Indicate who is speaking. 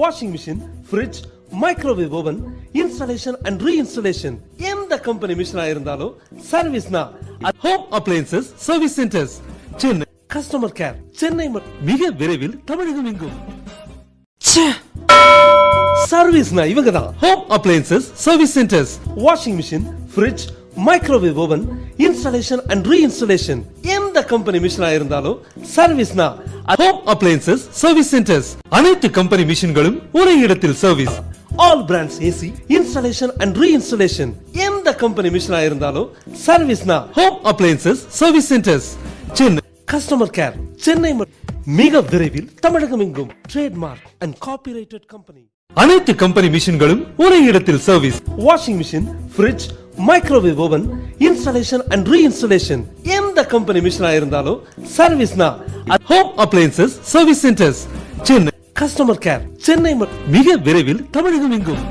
Speaker 1: washing machine, fridge, microwave oven, installation and reinstallation. எந்த company மிஷினா இருந்தாலும் சர்வீஸ்னா home appliances service centres Chennai. Customer care Chennai மிக விரைவில் தமிழகம் எங்கும். சர்வீஸ்னா இவங்க தான். Home appliances service centres. Washing machine, fridge, microwave oven, installation and reinstallation. எந்த கம்பெனி மிஷினா இருந்தாலும் சர்வீஸ்னா ஹோம் அப்ளையன்சஸ் சர்வீஸ் சென்டர்ஸ். அனைத்து கம்பெனி மிஷின்களும் ஒரே இடத்தில் service. All brands AC, installation and reinstallation. எந்த கம்பெனி மிஷினா இருந்தாலும் சர்வீஸ்னா home appliances service centres Chennai. Customer care Chennai மிக விரைவில் தமிழகம் எங்கும். Trademark and copyrighted company. அனைத்து கம்பெனி மிஷின்களும் ஒரே இடத்தில் service. Washing machine, fridge, microwave oven, installation and reinstallation. எந்த கம்பெனி மிஷினா இருந்தாலும் சர்வீஸ்னா home appliances service centres Chennai. Customer care Chennai மிக விரைவில் தமிழகம் எங்கும்.